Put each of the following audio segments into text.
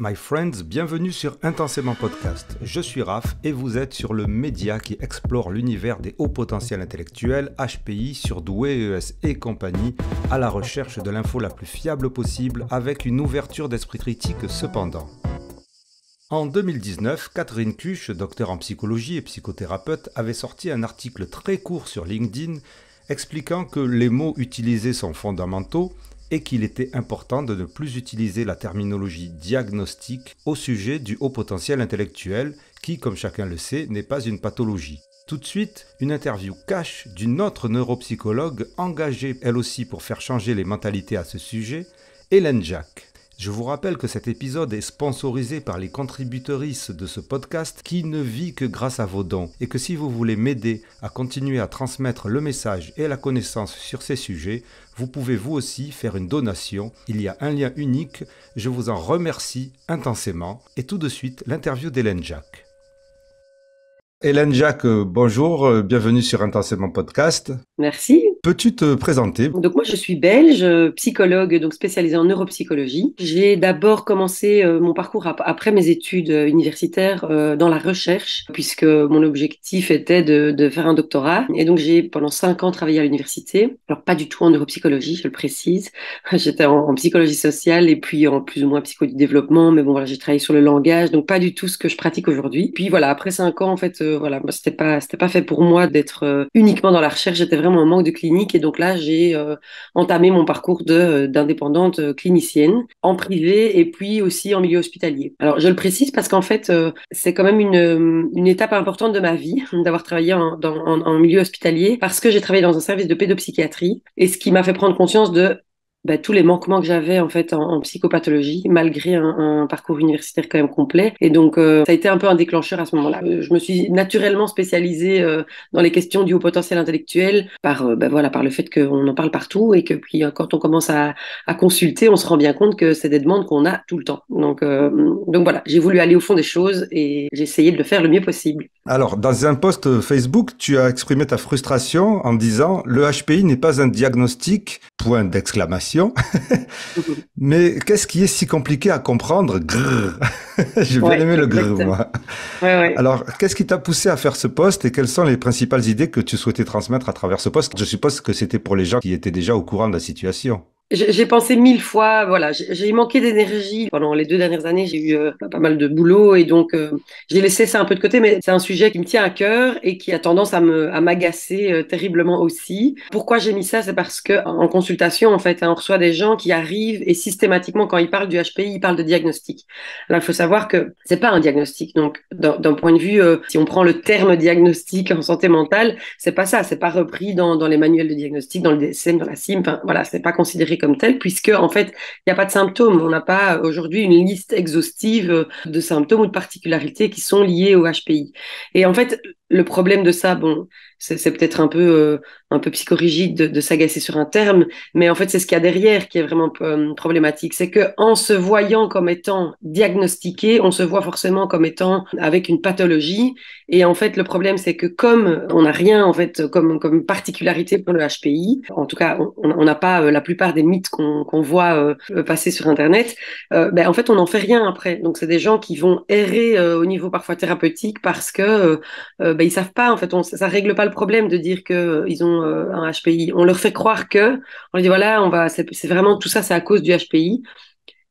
My friends, bienvenue sur Intensément Podcast. Je suis Raph et vous êtes sur le média qui explore l'univers des hauts potentiels intellectuels, HPI, surdoués, ES et compagnie, à la recherche de l'info la plus fiable possible avec une ouverture d'esprit critique cependant. En 2019, Catherine Cuche, docteur en psychologie et psychothérapeute, avait sorti un article très court sur LinkedIn expliquant que les mots utilisés sont fondamentaux et qu'il était important de ne plus utiliser la terminologie diagnostique au sujet du haut potentiel intellectuel qui, comme chacun le sait, n'est pas une pathologie. Tout de suite, une interview cash d'une autre neuropsychologue engagée elle aussi pour faire changer les mentalités à ce sujet, Hélène Jacques. Je vous rappelle que cet épisode est sponsorisé par les contributrices de ce podcast qui ne vit que grâce à vos dons et que si vous voulez m'aider à continuer à transmettre le message et la connaissance sur ces sujets, vous pouvez vous aussi faire une donation. Il y a un lien unique, je vous en remercie intensément. Et tout de suite, l'interview d'Hélène Jacques. Hélène Jacques, bonjour, bienvenue sur Intensément Podcast. Merci. Peux-tu te présenter ? Donc moi je suis belge, psychologue donc spécialisée en neuropsychologie. J'ai d'abord commencé mon parcours après mes études universitaires dans la recherche puisque mon objectif était de faire un doctorat et donc j'ai pendant 5 ans travaillé à l'université. Alors pas du tout en neuropsychologie, je le précise. J'étais en psychologie sociale et puis en plus ou moins psycho du développement, mais bon voilà, j'ai travaillé sur le langage, donc pas du tout ce que je pratique aujourd'hui. Puis voilà, après 5 ans en fait voilà, c'était pas fait pour moi d'être uniquement dans la recherche, j'étais vraiment en manque de clinique. Et donc là, j'ai entamé mon parcours d'indépendante clinicienne en privé et puis aussi en milieu hospitalier. Alors, je le précise parce qu'en fait, c'est quand même une étape importante de ma vie d'avoir travaillé en milieu hospitalier parce que j'ai travaillé dans un service de pédopsychiatrie et ce qui m'a fait prendre conscience de tous les manquements que j'avais en fait en psychopathologie, malgré un parcours universitaire quand même complet. Et donc, ça a été un peu un déclencheur à ce moment-là. Je me suis naturellement spécialisée dans les questions du haut potentiel intellectuel par le fait qu'on en parle partout et que puis quand on commence à consulter, on se rend bien compte que c'est des demandes qu'on a tout le temps. Donc voilà, j'ai voulu aller au fond des choses et j'ai essayé de le faire le mieux possible. Alors, dans un post Facebook, tu as exprimé ta frustration en disant « Le HPI n'est pas un diagnostic, point d'exclamation. Mais qu'est-ce qui est si compliqué à comprendre ?» Grrr. J'ai bien aimé le grrr, moi. Ouais. Alors, qu'est-ce qui t'a poussé à faire ce post et quelles sont les principales idées que tu souhaitais transmettre à travers ce post ? Je suppose que c'était pour les gens qui étaient déjà au courant de la situation. J'ai pensé 1000 fois, voilà, j'ai manqué d'énergie. Pendant les 2 dernières années, j'ai eu pas mal de boulot et donc j'ai laissé ça un peu de côté, mais c'est un sujet qui me tient à cœur et qui a tendance à m'agacer terriblement aussi. Pourquoi j'ai mis ça? C'est parce que en consultation, en fait, on reçoit des gens qui arrivent et systématiquement, quand ils parlent du HPI, ils parlent de diagnostic. Alors, il faut savoir que c'est pas un diagnostic. Donc, d'un point de vue, si on prend le terme diagnostic en santé mentale, c'est pas ça. C'est pas repris dans les manuels de diagnostic, dans le DSM, dans la CIM. Enfin, voilà, c'est pas considéré comme tel, puisque en fait, il n'y a pas de symptômes. On n'a pas aujourd'hui une liste exhaustive de symptômes ou de particularités qui sont liées au HPI. Et en fait, le problème de ça, bon, c'est peut-être un peu psychorigide de s'agacer sur un terme, mais en fait, c'est ce qu'il y a derrière qui est vraiment problématique. C'est que en se voyant comme étant diagnostiqué, on se voit forcément comme étant avec une pathologie. Et en fait, le problème, c'est que comme on n'a rien en fait comme particularité pour le HPI, en tout cas, on n'a pas la plupart des mythes qu'on voit passer sur Internet. En fait, on n'en fait rien après. Donc, c'est des gens qui vont errer au niveau parfois thérapeutique parce que ils savent pas. En fait, ça règle pas le problème de dire que ils ont un HPI. On leur fait croire que, on leur dit voilà, c'est vraiment tout ça, c'est à cause du HPI.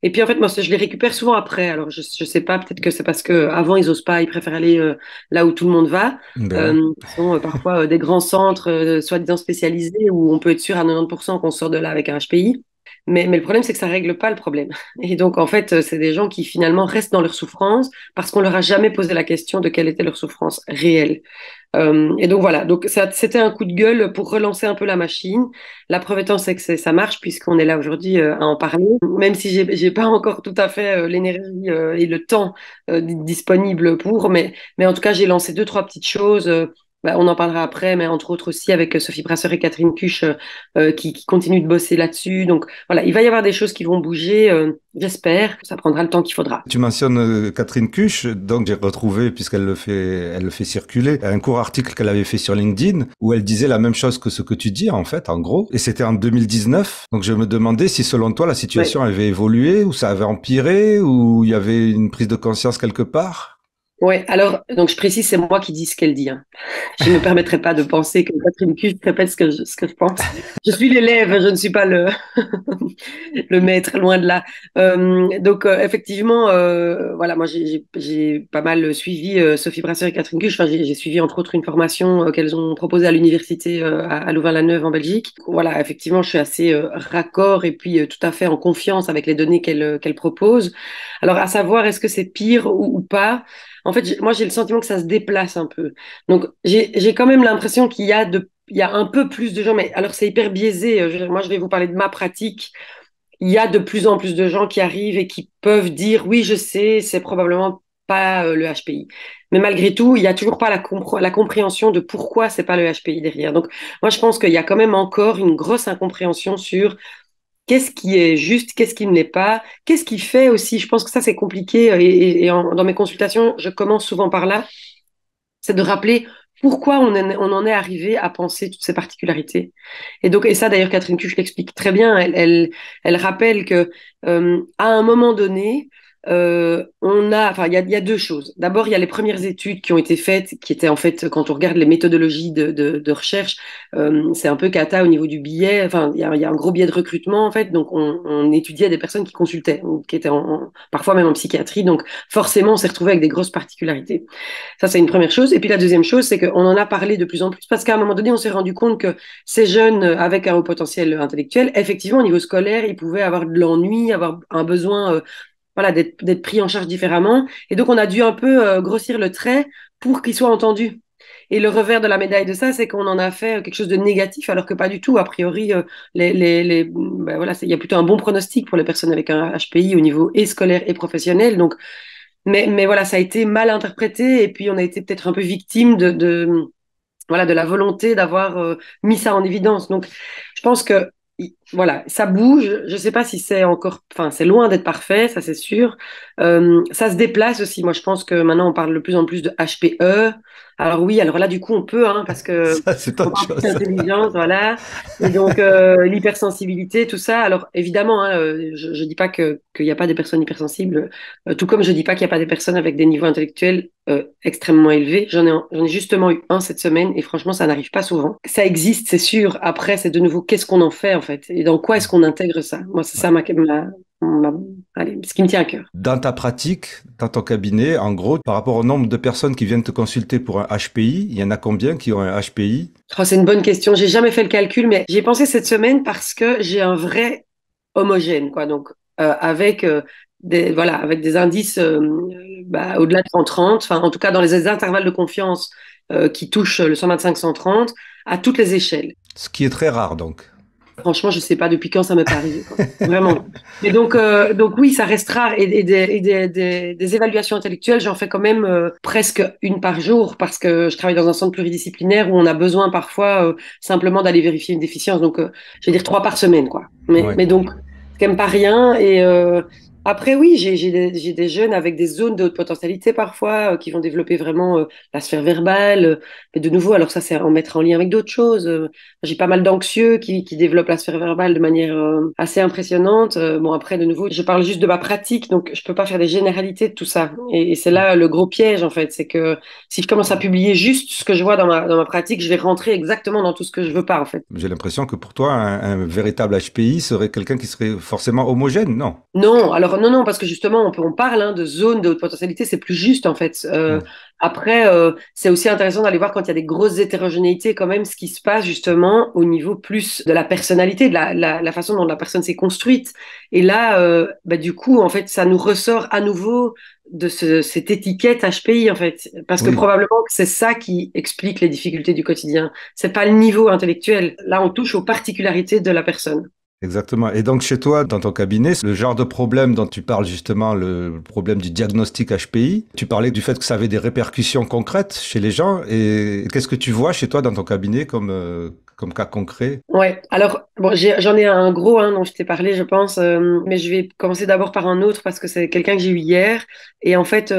Et puis en fait, moi, je les récupère souvent après. Alors, je sais pas, peut-être que c'est parce que avant ils osent pas, ils préfèrent aller là où tout le monde va. Ben Ce sont parfois des grands centres, soi-disant spécialisés, où on peut être sûr à 90% qu'on sort de là avec un HPI. Mais le problème, c'est que ça règle pas le problème. Et donc, en fait, c'est des gens qui finalement restent dans leur souffrance parce qu'on leur a jamais posé la question de quelle était leur souffrance réelle. Et donc voilà, donc c'était un coup de gueule pour relancer un peu la machine. La preuve étant, c'est que ça marche puisqu'on est là aujourd'hui à en parler, même si j'ai pas encore tout à fait l'énergie et le temps disponible pour, mais en tout cas, j'ai lancé 2, 3 petites choses. on en parlera après, mais entre autres aussi avec Sophie Brasseur et Catherine Cuche qui continuent de bosser là-dessus. Donc voilà, il va y avoir des choses qui vont bouger, j'espère. Ça prendra le temps qu'il faudra. Tu mentionnes Catherine Cuche, donc j'ai retrouvé, puisqu'elle elle le fait circuler, un court article qu'elle avait fait sur LinkedIn où elle disait la même chose que ce que tu dis en fait, en gros. Et c'était en 2019. Donc je me demandais si selon toi la situation avait évolué ou ça avait empiré ou il y avait une prise de conscience quelque part. Ouais, alors, donc je précise, c'est moi qui dis ce qu'elle dit. Hein. Je ne me permettrai pas de penser que Catherine Cuche répète ce que je pense. Je suis l'élève, je ne suis pas le maître, loin de là. Donc, effectivement, voilà, moi, j'ai pas mal suivi Sophie Brasseur et Catherine Cuche. Enfin, j'ai suivi, entre autres, une formation qu'elles ont proposée à l'université à Louvain-la-Neuve en Belgique. Voilà, effectivement, je suis assez raccord et puis tout à fait en confiance avec les données qu'elle propose. Alors, à savoir, est-ce que c'est pire ou pas? En fait, moi, j'ai le sentiment que ça se déplace un peu. Donc, j'ai quand même l'impression il y a un peu plus de gens, mais alors c'est hyper biaisé. Moi, je vais vous parler de ma pratique. Il y a de plus en plus de gens qui arrivent et qui peuvent dire, oui, je sais, c'est probablement pas le HPI. Mais malgré tout, il y a toujours pas la compréhension de pourquoi c'est pas le HPI derrière. Donc, moi, je pense qu'il y a quand même encore une grosse incompréhension sur qu'est-ce qui est juste, qu'est-ce qui ne l'est pas, qu'est-ce qui fait aussi, je pense que ça c'est compliqué dans mes consultations, je commence souvent par là, c'est de rappeler pourquoi on en est arrivé à penser toutes ces particularités. Et donc, et ça d'ailleurs Catherine Cuche l'explique très bien, elle rappelle que à un moment donné, enfin, il y a deux choses. D'abord, il y a les premières études qui ont été faites, qui étaient en fait, quand on regarde les méthodologies de recherche, c'est un peu cata au niveau du billet. Enfin, il y a un gros biais de recrutement en fait. Donc, on étudiait des personnes qui consultaient, qui étaient parfois même en psychiatrie. Donc, forcément, on s'est retrouvé avec des grosses particularités. Ça, c'est une première chose. Et puis la deuxième chose, c'est qu'on en a parlé de plus en plus parce qu'à un moment donné, on s'est rendu compte que ces jeunes avec un haut potentiel intellectuel, effectivement, au niveau scolaire, ils pouvaient avoir de l'ennui, avoir un besoin voilà, d'être pris en charge différemment. Et donc, on a dû un peu grossir le trait pour qu'ils soient entendus. Et le revers de la médaille de ça, c'est qu'on en a fait quelque chose de négatif, alors que pas du tout. A priori, ben voilà, il y a plutôt un bon pronostic pour les personnes avec un HPI au niveau et scolaire et professionnel. Donc, mais voilà, ça a été mal interprété et puis on a été peut-être un peu victime voilà, de la volonté d'avoir mis ça en évidence. Donc, je pense que voilà, ça bouge. Je sais pas si c'est encore, enfin, c'est loin d'être parfait, ça c'est sûr. Ça se déplace aussi. Moi, je pense que maintenant on parle de plus en plus de HPE. Alors oui, alors là, du coup, on peut, hein, parce que Ça, c'est on autre parle chose. d'intelligence, voilà. Et donc l'hypersensibilité, tout ça. Alors évidemment, hein, je dis pas qu'il n'y a pas des personnes hypersensibles, tout comme je dis pas qu'il n'y a pas des personnes avec des niveaux intellectuels extrêmement élevés. J'en ai justement eu un cette semaine et franchement, ça n'arrive pas souvent. Ça existe, c'est sûr. Après, c'est de nouveau qu'est-ce qu'on en fait en fait et dans quoi est-ce qu'on intègre ça. Moi, c'est ça allez, ce qui me tient à cœur. Dans ta pratique, dans ton cabinet, en gros, par rapport au nombre de personnes qui viennent te consulter pour un HPI, il y en a combien qui ont un HPI? Oh, c'est une bonne question. J'ai jamais fait le calcul, mais j'ai pensé cette semaine parce que j'ai un vrai homogène, quoi. Donc, avec voilà, avec des indices au-delà de 130, enfin, en tout cas dans les intervalles de confiance qui touchent le 125-130 à toutes les échelles. Ce qui est très rare, donc. Franchement, je sais pas depuis quand ça m'est pas arrivé, quoi. Vraiment. Et donc oui, ça reste rare. Des évaluations intellectuelles, j'en fais quand même presque une par jour parce que je travaille dans un centre pluridisciplinaire où on a besoin parfois simplement d'aller vérifier une déficience. Donc, je vais dire 3 par semaine, quoi. Ouais. Mais donc, c'est quand même pas rien. Et après, oui, j'ai des jeunes avec des zones de haute potentialité parfois qui vont développer vraiment la sphère verbale. Mais de nouveau, alors ça, c'est en mettre en lien avec d'autres choses. J'ai pas mal d'anxieux qui développent la sphère verbale de manière assez impressionnante. Bon, après, de nouveau, je parle juste de ma pratique, donc je peux pas faire des généralités de tout ça. Et c'est là le gros piège, en fait. C'est que si je commence à publier juste ce que je vois dans ma pratique, je vais rentrer exactement dans tout ce que je veux pas, en fait. J'ai l'impression que pour toi, un véritable HPI serait quelqu'un qui serait forcément homogène, non? Non, alors non, parce que justement, on parle hein, de zones de haute potentialité, c'est plus juste en fait. Hmm. Après, c'est aussi intéressant d'aller voir quand il y a des grosses hétérogénéités, quand même, ce qui se passe justement au niveau plus de la personnalité, de la façon dont la personne s'est construite. Et là, du coup, en fait, ça nous ressort à nouveau de cette étiquette HPI en fait, parce que Oui. probablement que c'est ça qui explique les difficultés du quotidien. C'est pas le niveau intellectuel. Là, on touche aux particularités de la personne. Exactement. Et donc, chez toi, dans ton cabinet, le genre de problème dont tu parles justement, le problème du diagnostic HPI, tu parlais du fait que ça avait des répercussions concrètes chez les gens. Et qu'est-ce que tu vois chez toi dans ton cabinet comme cas concret? Ouais, alors bon, j'en ai un gros dont je t'ai parlé, je pense, mais je vais commencer d'abord par un autre parce que c'est quelqu'un que j'ai eu hier. Et en fait,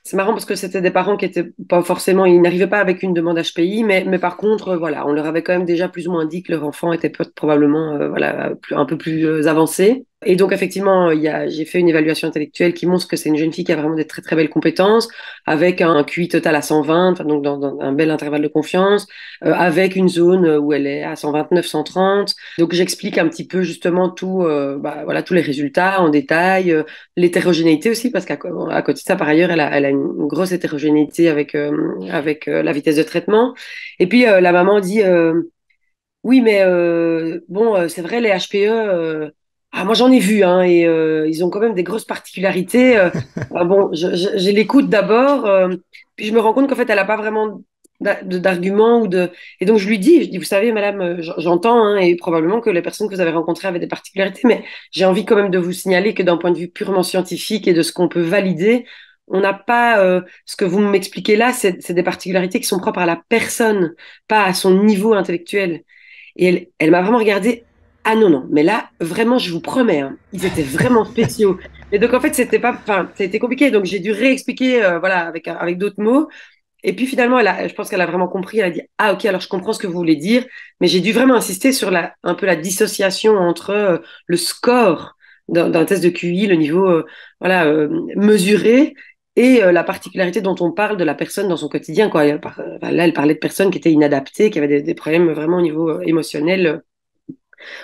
c'est marrant parce que c'était des parents qui étaient pas forcément, ils n'arrivaient pas avec une demande HPI, mais par contre, voilà, on leur avait quand même déjà plus ou moins dit que leur enfant était probablement, voilà, un peu plus avancé. Et donc effectivement, j'ai fait une évaluation intellectuelle qui montre que c'est une jeune fille qui a vraiment des très très belles compétences, avec un QI total à 120, enfin, donc dans un bel intervalle de confiance avec une zone où elle est à 129, 130. Donc j'explique un petit peu justement tout, voilà, tous les résultats en détail, l'hétérogénéité aussi, parce à côté de ça, par ailleurs, elle a une grosse hétérogénéité avec la vitesse de traitement. Et puis la maman dit, oui, mais bon, c'est vrai, les HPE, moi j'en ai vu, hein, et ils ont quand même des grosses particularités. Bon, je l'écoute d'abord, puis je me rends compte qu'en fait, elle n'a pas vraiment d'arguments et donc je dis, vous savez, madame, j'entends, hein, et probablement que les personnes que vous avez rencontrées avaient des particularités, mais j'ai envie quand même de vous signaler que d'un point de vue purement scientifique et de ce qu'on peut valider, on n'a pas ce que vous m'expliquez là, c'est des particularités qui sont propres à la personne, pas à son niveau intellectuel. Et elle m'a vraiment regardé. Ah non, non, mais là, vraiment, je vous promets, hein, ils étaient vraiment spéciaux. Et donc, en fait, c'était pas, enfin, c'était compliqué. Donc, j'ai dû réexpliquer, voilà, avec d'autres mots. Et puis, finalement, je pense qu'elle a vraiment compris. Elle a dit, ah, ok, alors je comprends ce que vous voulez dire. Mais j'ai dû vraiment insister sur un peu la dissociation entre le score d'un test de QI, le niveau, voilà, mesuré, et la particularité dont on parle de la personne dans son quotidien, quoi. Là, elle parlait de personnes qui étaient inadaptées, qui avaient des problèmes vraiment au niveau émotionnel.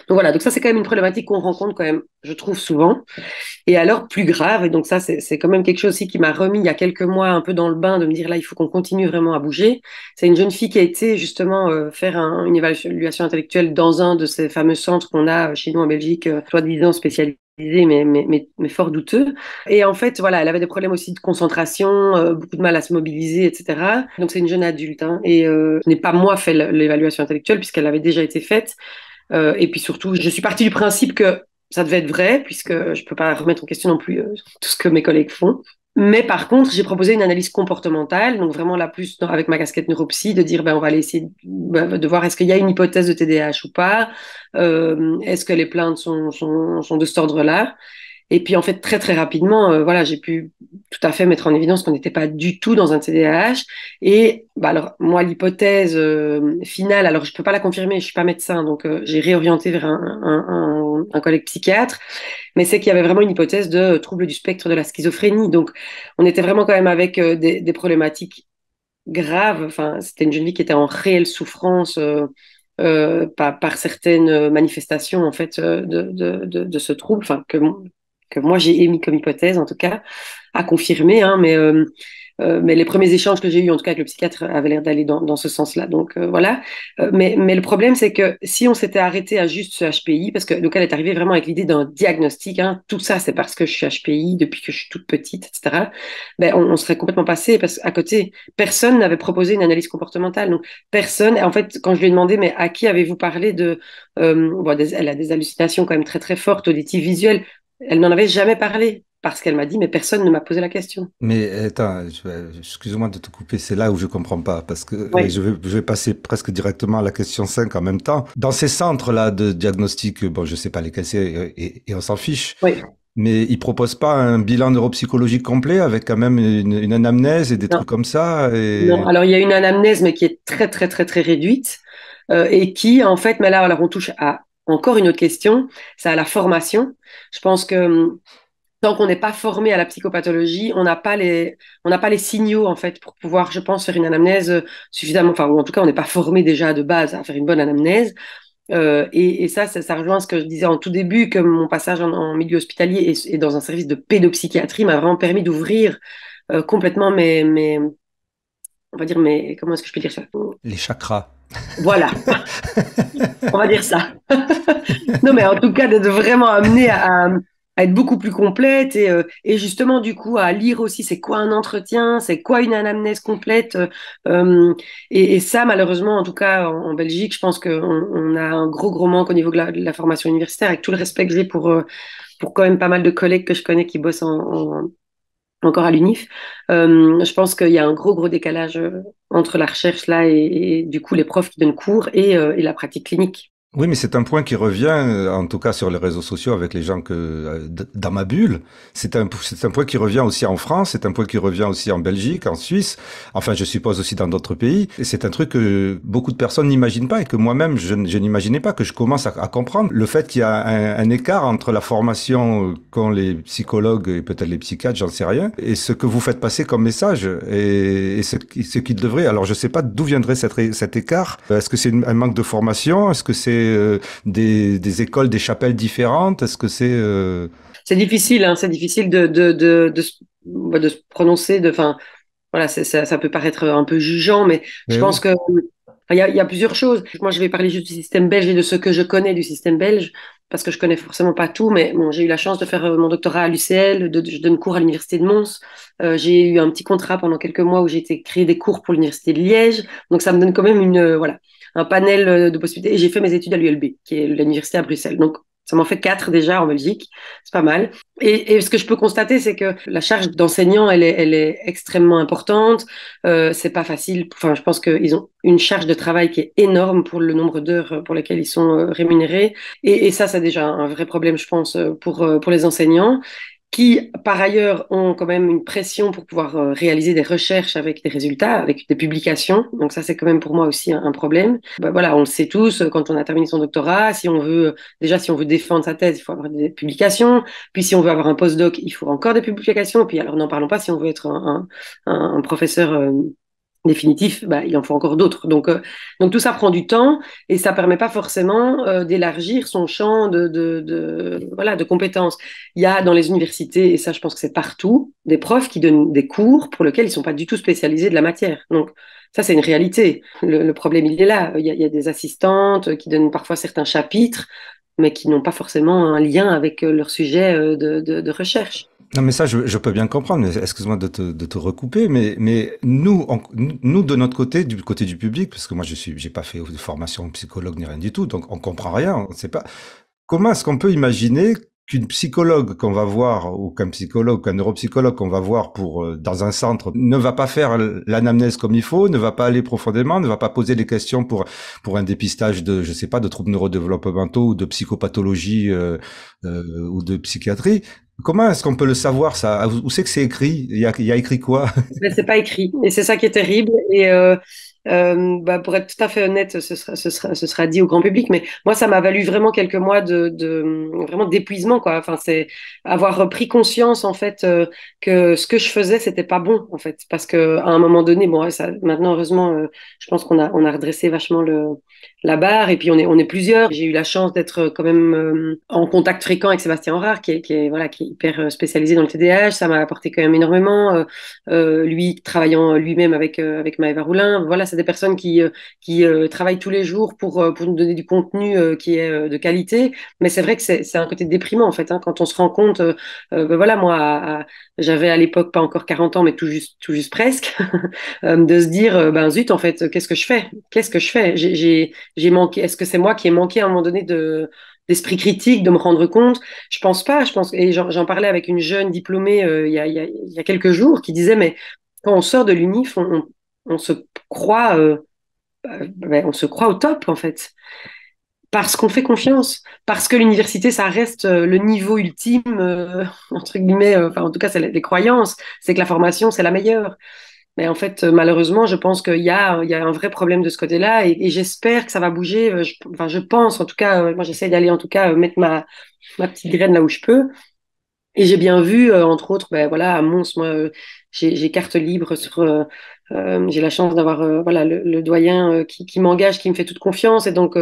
Donc voilà, donc ça c'est quand même une problématique qu'on rencontre quand même, je trouve souvent. Et alors plus grave, et donc ça c'est quand même quelque chose aussi qui m'a remis il y a quelques mois un peu dans le bain de me dire là il faut qu'on continue vraiment à bouger. C'est une jeune fille qui a été justement faire une évaluation intellectuelle dans un de ces fameux centres qu'on a chez nous en Belgique, soi-disant spécialisés mais fort douteux. Et en fait, voilà, elle avait des problèmes aussi de concentration, beaucoup de mal à se mobiliser, etc. Donc c'est une jeune adulte, hein, et je n'ai pas moi fait l'évaluation intellectuelle puisqu'elle avait déjà été faite. Et puis surtout, je suis partie du principe que ça devait être vrai, puisque je ne peux pas remettre en question non plus tout ce que mes collègues font. Mais par contre, j'ai proposé une analyse comportementale, donc vraiment là plus avec ma casquette neuropsy, de dire ben, on va aller essayer de voir est-ce qu'il y a une hypothèse de TDAH ou pas, est-ce que les plaintes sont de cet ordre-là. Et puis en fait, très très rapidement, voilà, j'ai pu tout à fait mettre en évidence qu'on n'était pas du tout dans un TDAH. Et bah, alors moi, l'hypothèse finale, alors je peux pas la confirmer, je suis pas médecin, donc j'ai réorienté vers un collègue psychiatre, mais c'est qu'il y avait vraiment une hypothèse de trouble du spectre de la schizophrénie. Donc on était vraiment quand même avec des problématiques graves. Enfin, c'était une jeune fille qui était en réelle souffrance. Par certaines manifestations en fait de ce trouble, enfin que moi j'ai émis comme hypothèse en tout cas, à confirmer, hein, mais les premiers échanges que j'ai eus en tout cas avec le psychiatre avaient l'air d'aller dans ce sens-là. Donc voilà. Mais le problème c'est que si on s'était arrêté à juste ce HPI, parce que donc elle est arrivée vraiment avec l'idée d'un diagnostic, hein, tout ça c'est parce que je suis HPI depuis que je suis toute petite, etc. Ben on serait complètement passé parce qu'à côté personne n'avait proposé une analyse comportementale. Donc personne. En fait quand je lui ai demandé mais à qui avez-vous parlé de elle a des hallucinations quand même très très fortes auditives visuelles. Elle n'en avait jamais parlé parce qu'elle m'a dit, mais personne ne m'a posé la question. Mais attends, excuse-moi de te couper, c'est là où je comprends pas, parce que Oui. je vais passer presque directement à la question 5 en même temps. Dans ces centres-là de diagnostic, bon, je sais pas lesquels c'est, et on s'en fiche, Oui. mais ils proposent pas un bilan neuropsychologique complet avec quand même une anamnèse et des trucs Non, comme ça, non. et Alors, il y a une anamnèse, mais qui est très, très, très, très réduite et qui, en fait, mais là, alors, on touche à encore une autre question, c'est à la formation. Je pense que tant qu'on n'est pas formé à la psychopathologie, on n'a pas les signaux, en fait, pour pouvoir, je pense, faire une anamnèse suffisamment, enfin, ou en tout cas, on n'est pas formé déjà de base à faire une bonne anamnèse. Et ça rejoint ce que je disais en tout début, que mon passage en milieu hospitalier et dans un service de pédopsychiatrie m'a vraiment permis d'ouvrir complètement on va dire comment est-ce que je peux dire ça? les chakras. Voilà, on va dire ça. Non, mais en tout cas, d'être vraiment amené à être beaucoup plus complète et justement du coup à lire aussi c'est quoi un entretien, c'est quoi une anamnèse complète et ça malheureusement en tout cas en Belgique je pense qu'on a un gros manque au niveau de la formation universitaire avec tout le respect que j'ai pour quand même pas mal de collègues que je connais qui bossent encore à l'UNIF. Je pense qu'il y a un gros décalage entre la recherche là et du coup les profs qui donnent cours et la pratique clinique. Oui, mais c'est un point qui revient, en tout cas sur les réseaux sociaux avec les gens dans ma bulle. C'est un point qui revient aussi en France, c'est un point qui revient aussi en Belgique, en Suisse. Enfin, je suppose aussi dans d'autres pays. Et c'est un truc que beaucoup de personnes n'imaginent pas et que moi-même, je n'imaginais pas, que je commence à comprendre. Le fait qu'il y a un écart entre la formation qu'ont les psychologues et peut-être les psychiatres, j'en sais rien, et ce que vous faites passer comme message et ce qui devrait. Alors, je sais pas d'où viendrait cet écart. Est-ce que c'est un manque de formation? Est-ce que c'est des écoles, des chapelles différentes? Est-ce que c'est... C'est difficile, hein, c'est difficile de se prononcer, enfin, voilà, ça peut paraître un peu jugeant, mais je Eh oui. pense que il y a plusieurs choses. Moi, je vais parler juste du système belge et de ce que je connais du système belge, parce que je connais forcément pas tout, mais bon, j'ai eu la chance de faire mon doctorat à l'UCL, je donne cours à l'université de Mons. J'ai eu un petit contrat pendant quelques mois où j'ai été créer des cours pour l'université de Liège, donc ça me donne quand même voilà, un panel de possibilités. Et j'ai fait mes études à l'ULB, qui est l'université à Bruxelles. Donc ça m'en fait 4 déjà en Belgique, c'est pas mal. Et ce que je peux constater, c'est que la charge d'enseignant, elle est extrêmement importante. C'est pas facile. Enfin, je pense qu'ils ont une charge de travail qui est énorme pour le nombre d'heures pour lesquelles ils sont rémunérés. Et ça, c'est déjà un vrai problème, je pense, pour les enseignants qui, par ailleurs, ont quand même une pression pour pouvoir réaliser des recherches avec des résultats, avec des publications. Donc ça, c'est quand même pour moi aussi un problème. Bah, voilà, on le sait tous, quand on a terminé son doctorat, si on veut, déjà, si on veut défendre sa thèse, il faut avoir des publications. Puis si on veut avoir un postdoc, il faut encore des publications. Puis alors, n'en parlons pas si on veut être un professeur définitif, bah, il en faut encore d'autres. Donc tout ça prend du temps et ça permet pas forcément d'élargir son champ voilà, de compétences. Il y a dans les universités, et ça je pense que c'est partout, des profs qui donnent des cours pour lesquels ils sont pas du tout spécialisés de la matière. Donc ça c'est une réalité. Le problème il est là. Il y a des assistantes qui donnent parfois certains chapitres, mais qui n'ont pas forcément un lien avec leur sujet de recherche. Non, mais ça, je peux bien comprendre. Mais excuse-moi de te recouper, mais nous, nous, de notre côté, du côté du public, parce que moi, j'ai pas fait de formation psychologue ni rien du tout, donc on comprend rien. On sait pas. Comment est-ce qu'on peut imaginer qu'une psychologue qu'on va voir ou qu'un psychologue, qu'un neuropsychologue qu'on va voir pour dans un centre ne va pas faire l'anamnèse comme il faut, ne va pas aller profondément, ne va pas poser des questions pour un dépistage de je sais pas de troubles neurodéveloppementaux ou de psychopathologie ou de psychiatrie. Comment est-ce qu'on peut le savoir ça? Où c'est que c'est écrit? Il y a écrit quoi? Mais c'est pas écrit. Et c'est ça qui est terrible. Bah, pour être tout à fait honnête, ce sera dit au grand public, mais moi, ça m'a valu vraiment quelques mois vraiment d'épuisement, quoi. Enfin, c'est avoir pris conscience, en fait, que ce que je faisais, c'était pas bon, en fait. Parce que à un moment donné, bon, ouais, ça, maintenant, heureusement, je pense on a redressé vachement la barre et puis on est plusieurs. J'ai eu la chance d'être quand même en contact fréquent avec Sébastien Horard, voilà, qui est hyper spécialisé dans le TDAH. Ça m'a apporté quand même énormément. Lui travaillant lui-même avec Maëva Roulin. Voilà, c'est des personnes qui travaillent tous les jours pour nous donner du contenu qui est de qualité. Mais c'est vrai que c'est un côté déprimant en fait, hein, quand on se rend compte. Ben voilà, moi, j'avais à l'époque pas encore 40 ans, mais tout juste presque, de se dire, ben zut, en fait, qu'est-ce que je fais? Qu'est-ce que je fais? J'ai manqué. Est-ce que c'est moi qui ai manqué à un moment donné d'esprit critique, de me rendre compte? Je pense pas. Et j'en parlais avec une jeune diplômée il y a quelques jours qui disait, mais quand on sort de l'UNIF, on se croit, on se croit au top en fait, parce qu'on fait confiance, parce que l'université, ça reste le niveau ultime, entre guillemets. Enfin, en tout cas, c'est les croyances, c'est que la formation, c'est la meilleure. Mais en fait, malheureusement, je pense il y a un vrai problème de ce côté-là et j'espère que ça va bouger. Enfin, je pense, en tout cas, moi, j'essaie d'aller, en tout cas, mettre ma petite graine là où je peux. Et j'ai bien vu, entre autres, ben, voilà, à Mons, moi, j'ai carte libre j'ai la chance d'avoir voilà, le doyen qui m'engage, qui me fait toute confiance. Et donc,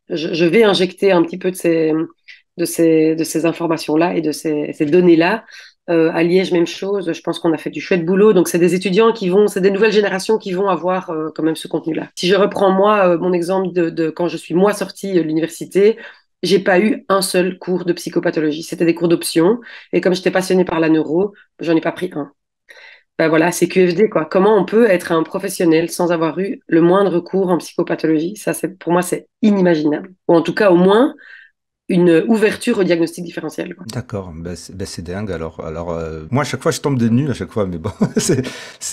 je vais injecter un petit peu de ces informations-là et de ces données-là. À Liège, même chose. Je pense qu'on a fait du chouette boulot. Donc, c'est des étudiants c'est des nouvelles générations qui vont avoir quand même ce contenu-là. Si je reprends moi mon exemple de quand je suis moi sortie de l'université, j'ai pas eu un seul cours de psychopathologie. C'était des cours d'option. Et comme j'étais passionnée par la neuro, j'en ai pas pris un. Ben voilà, c'est QFD, quoi. Comment on peut être un professionnel sans avoir eu le moindre cours en psychopathologie? Ça, pour moi, c'est inimaginable. Ou en tout cas, au moins, une ouverture au diagnostic différentiel, quoi. D'accord, c'est dingue alors moi à chaque fois je tombe des nues à chaque fois mais bon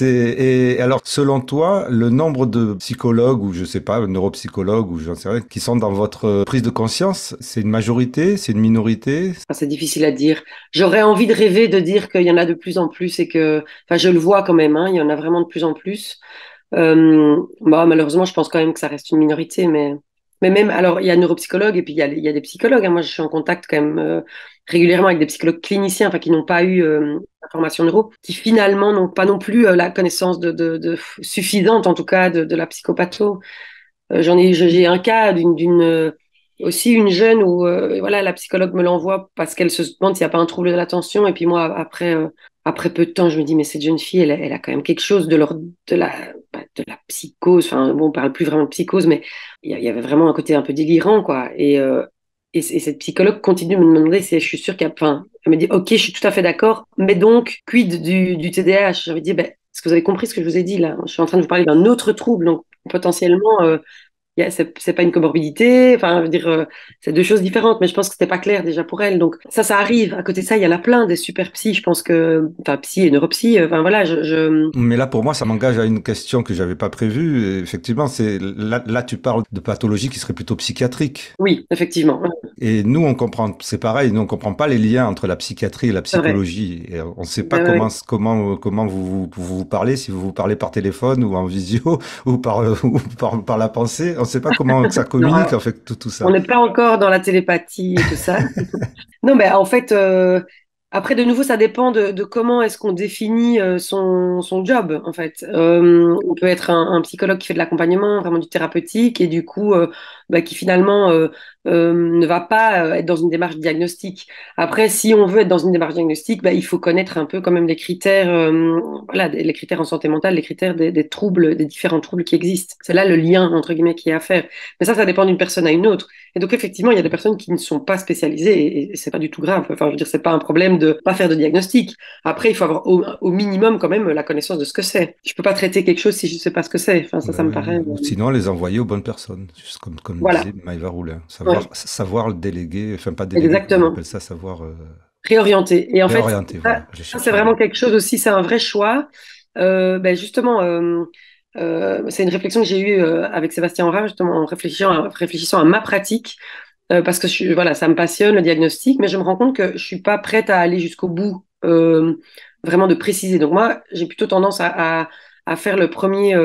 et alors selon toi le nombre de psychologues ou je sais pas neuropsychologues ou j'en sais rien qui sont dans votre prise de conscience, c'est une majorité, c'est une minorité? Enfin, c'est difficile à dire. J'aurais envie de rêver de dire qu'il y en a de plus en plus et que, enfin, je le vois quand même, hein, il y en a vraiment de plus en plus. Bah, malheureusement, je pense quand même que ça reste une minorité, mais même, alors, il y a neuropsychologues et puis il y a des psychologues, hein. Moi, je suis en contact quand même régulièrement avec des psychologues cliniciens, enfin, qui n'ont pas eu la formation neuro, qui finalement n'ont pas non plus la connaissance suffisante, en tout cas, de la psychopatho. J'ai un cas aussi une jeune où voilà, la psychologue me l'envoie parce qu'elle se demande s'il n'y a pas un trouble de l'attention. Et puis moi, après peu de temps, je me dis, mais cette jeune fille, elle a quand même quelque chose de la psychose. Enfin, bon, on parle plus vraiment de psychose, mais il y avait vraiment un côté un peu délirant, quoi. Et cette psychologue continue de me demander si je suis sûre enfin, elle me dit, OK, je suis tout à fait d'accord, mais donc, quid du TDAH? J'avais dit, ben, est-ce que vous avez compris ce que je vous ai dit là? Je suis en train de vous parler d'un autre trouble, donc potentiellement, c'est pas une comorbidité, enfin, je veux dire, c'est deux choses différentes, mais je pense que c'était pas clair déjà pour elle. Donc, ça arrive. À côté de ça, il y en a plein des super psy, je pense enfin, psy et neuropsy, enfin, voilà, Mais là, pour moi, ça m'engage à une question que j'avais pas prévue. Et effectivement, là, tu parles de pathologie qui serait plutôt psychiatrique. Oui, effectivement. Et nous, on comprend, c'est pareil, nous, on comprend pas les liens entre la psychiatrie et la C'est vrai. psychologie. Et on sait pas Ben, ouais. comment vous parlez, si vous vous parlez par téléphone ou en visio ou par la pensée. On sait pas comment ça communique, Non, en fait, tout on ça. n'est pas encore dans la télépathie et tout ça. Non, mais en fait, après, de nouveau, ça dépend de comment est-ce qu'on définit son job, en fait. On peut être un psychologue qui fait de l'accompagnement, vraiment du thérapeutique, et du coup, bah, qui finalement ne va pas être dans une démarche diagnostique. Après, si on veut être dans une démarche diagnostique, bah, il faut connaître un peu quand même les critères, voilà, les critères en santé mentale, les critères des troubles, des différents troubles qui existent. C'est là le lien, entre guillemets, qui est à faire. Mais ça dépend d'une personne à une autre. Et donc, effectivement, il y a des personnes qui ne sont pas spécialisées et c'est pas du tout grave. Enfin, je veux dire, c'est pas un problème de pas faire de diagnostic. Après, il faut avoir au minimum quand même la connaissance de ce que c'est. Je peux pas traiter quelque chose si je sais pas ce que c'est. Enfin, ça Ben me ouais. paraît. Ou sinon, les envoyer aux bonnes personnes, juste comme Voilà. disait Maïva Roulin. Ouais, Savoir le déléguer, enfin pas déléguer, comment on exactement. appelle ça, savoir Réorienter. Et en fait, réorienter, voilà, j'ai c'est cherché le vraiment mot. quelque chose aussi, c'est un vrai choix. Ben justement, c'est une réflexion que j'ai eue avec Sébastien Aura, justement, en réfléchissant à ma pratique. Parce que voilà, ça me passionne le diagnostic, mais je me rends compte que je suis pas prête à aller jusqu'au bout, vraiment de préciser. Donc moi, j'ai plutôt tendance à faire le premier,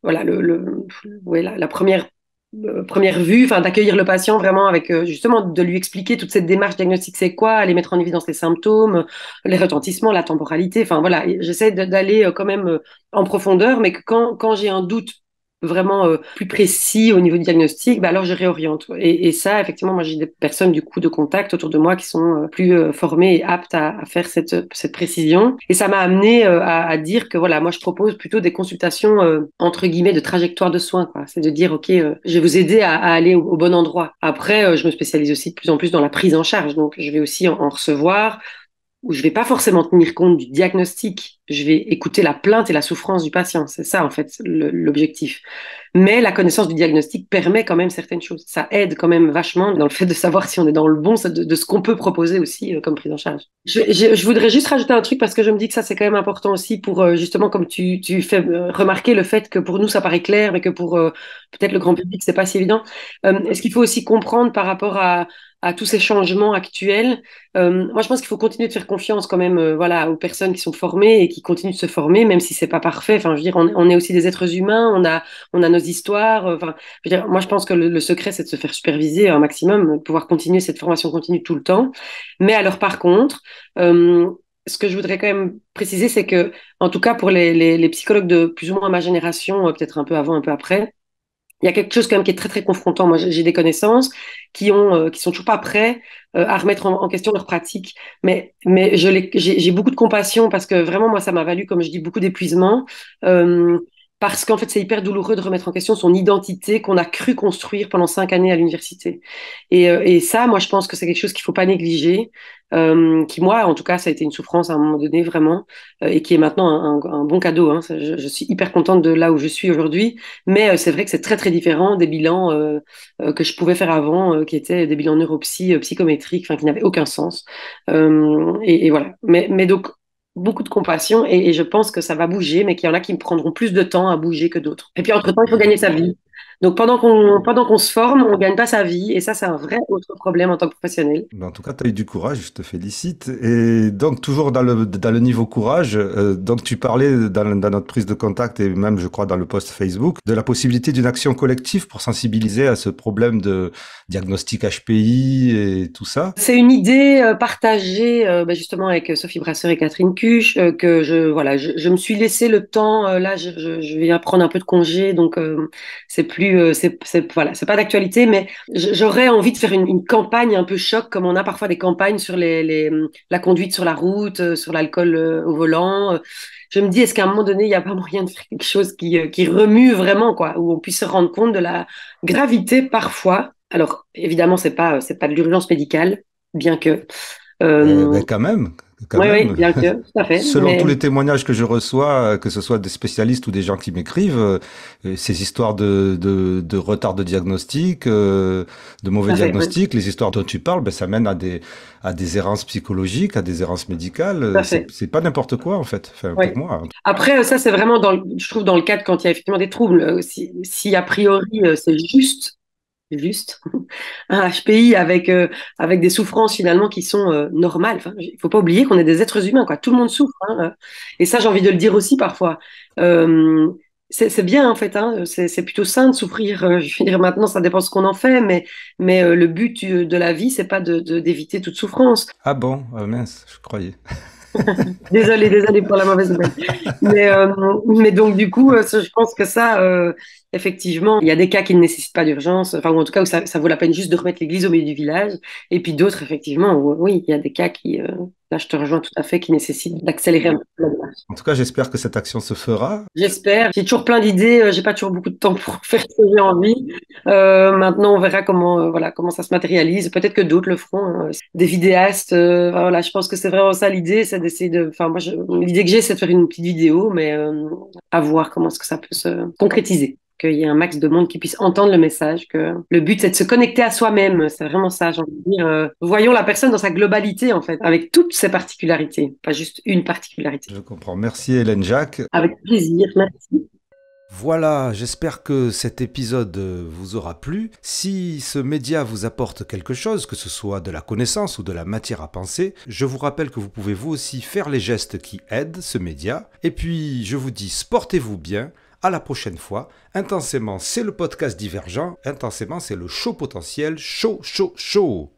voilà, ouais, la première vue, enfin d'accueillir le patient vraiment avec justement de lui expliquer toute cette démarche diagnostique, c'est quoi, aller mettre en évidence les symptômes, les retentissements, la temporalité. Enfin voilà, j'essaie d'aller quand même en profondeur, mais que quand j'ai un doute vraiment plus précis au niveau du diagnostic, bah alors je réoriente. Et ça, effectivement, moi j'ai des personnes du coup de contact autour de moi qui sont plus formées et aptes à faire cette précision. Et ça m'a amené à dire que voilà, moi je propose plutôt des consultations entre guillemets de trajectoire de soins, quoi. C'est de dire ok, je vais vous aider à aller au bon endroit. Après, je me spécialise aussi de plus en plus dans la prise en charge, donc je vais aussi en recevoir où je vais pas forcément tenir compte du diagnostic, je vais écouter la plainte et la souffrance du patient. C'est ça, en fait, l'objectif. Mais la connaissance du diagnostic permet quand même certaines choses. Ça aide quand même vachement dans le fait de savoir si on est dans le bon, de ce qu'on peut proposer aussi comme prise en charge. Je voudrais juste rajouter un truc parce que je me dis que ça, c'est quand même important aussi pour justement, comme tu fais remarquer le fait que pour nous, ça paraît clair, mais que pour peut-être le grand public, c'est pas si évident. Est-ce qu'il faut aussi comprendre par rapport à tous ces changements actuels. Moi, je pense qu'il faut continuer de faire confiance quand même, voilà, aux personnes qui sont formées et qui continuent de se former, même si c'est pas parfait. Enfin, je veux dire, on est aussi des êtres humains, on a nos histoires. Enfin, je veux dire, moi, je pense que le secret, c'est de se faire superviser un maximum, de pouvoir continuer cette formation continue tout le temps. Mais alors, par contre, ce que je voudrais quand même préciser, c'est que, en tout cas, pour les psychologues de plus ou moins ma génération, peut-être un peu avant, un peu après, il y a quelque chose quand même qui est très très confrontant. Moi, j'ai des connaissances qui sont toujours pas prêts à remettre en question leur pratique. Mais j'ai beaucoup de compassion parce que vraiment moi ça m'a valu, comme je dis, beaucoup d'épuisement. Euh, parce qu'en fait, c'est hyper douloureux de remettre en question son identité qu'on a cru construire pendant 5 années à l'université. Et ça, moi, je pense que c'est quelque chose qu'il faut pas négliger, qui, moi, en tout cas, ça a été une souffrance à un moment donné, vraiment, et qui est maintenant un bon cadeau. Hein. Je suis hyper contente de là où je suis aujourd'hui, mais c'est vrai que c'est très, très différent des bilans que je pouvais faire avant, qui étaient des bilans neuropsy, psychométriques, enfin, qui n'avaient aucun sens. Et voilà. Mais donc, beaucoup de compassion et je pense que ça va bouger, mais qu'il y en a qui me prendront plus de temps à bouger que d'autres. Et puis, entre-temps, il faut gagner sa vie. Donc, pendant qu'on se forme, on ne gagne pas sa vie. Et ça, c'est un vrai autre problème en tant que professionnel. En tout cas, tu as eu du courage, je te félicite. Et donc, toujours dans le niveau courage, donc tu parlais dans notre prise de contact et même, je crois, dans le post Facebook, de la possibilité d'une action collective pour sensibiliser à ce problème de diagnostic HPI et tout ça. C'est une idée partagée justement avec Sophie Brasseur et Catherine Cuche, que je me suis laissé le temps. Là, je vais prendre un peu de congé, donc c'est plus, voilà, c'est pas d'actualité, mais j'aurais envie de faire une campagne un peu choc, comme on a parfois des campagnes sur la conduite sur la route, sur l'alcool au volant. Je me dis, est-ce qu'à un moment donné, il n'y a pas moyen de faire quelque chose qui remue vraiment, quoi, où on puisse se rendre compte de la gravité parfois. Alors, évidemment, c'est pas de l'urgence médicale, bien que. Ben, quand Oui, oui, même. bien que, tout à fait. Selon tous Mais les témoignages que je reçois, que ce soit des spécialistes ou des gens qui m'écrivent, ces histoires de retard de diagnostic, de tout mauvais à fait, oui, diagnostic, les histoires dont tu parles, ben, ça mène à des errances psychologiques, à des errances médicales. tout à fait. C'est pas n'importe quoi, en fait. Enfin, Oui. pour moi. Après, ça, c'est vraiment, je trouve, dans le cadre quand il y a effectivement des troubles. Si a priori, c'est juste un HPI avec des souffrances finalement qui sont normales. Enfin, il faut pas oublier qu'on est des êtres humains, quoi. Tout le monde souffre, hein. Et ça, j'ai envie de le dire aussi parfois. Euh, c'est bien en fait, hein. C'est plutôt sain de souffrir. Je veux dire, maintenant, ça dépend ce qu'on en fait, mais le but de la vie, c'est pas d'éviter toute souffrance. Ah bon? Ah mince, je croyais. Désolée pour la mauvaise nouvelle. Mais donc, du coup, je pense que ça, effectivement, il y a des cas qui ne nécessitent pas d'urgence, enfin, ou en tout cas, où ça vaut la peine juste de remettre l'église au milieu du village. Et puis d'autres, effectivement, où, oui, il y a des cas qui, là, je te rejoins tout à fait, qui nécessitent d'accélérer un peu la démarche. En tout cas, j'espère que cette action se fera. J'espère. J'ai toujours plein d'idées. J'ai pas toujours beaucoup de temps pour faire ce que j'ai envie. Maintenant, on verra comment ça se matérialise. Peut-être que d'autres le feront, hein. Des vidéastes. Voilà, je pense que c'est vraiment ça l'idée, c'est d'essayer de. Enfin, moi, l'idée que j'ai, c'est de faire une petite vidéo, mais à voir comment est-ce que ça peut se concrétiser. Qu'il y ait un max de monde qui puisse entendre le message. Que le but, c'est de se connecter à soi-même. C'est vraiment ça, j'ai envie de dire. Voyons la personne dans sa globalité, en fait, avec toutes ses particularités, pas juste une particularité. Je comprends. Merci Hélène Jacques. Avec plaisir, merci. Voilà, j'espère que cet épisode vous aura plu. Si ce média vous apporte quelque chose, que ce soit de la connaissance ou de la matière à penser, je vous rappelle que vous pouvez vous aussi faire les gestes qui aident ce média. Et puis, je vous dis, portez-vous bien. À la prochaine fois. Intensément, c'est le podcast Divergent. Intensément, c'est le show potentiel. Chaud, chaud, chaud.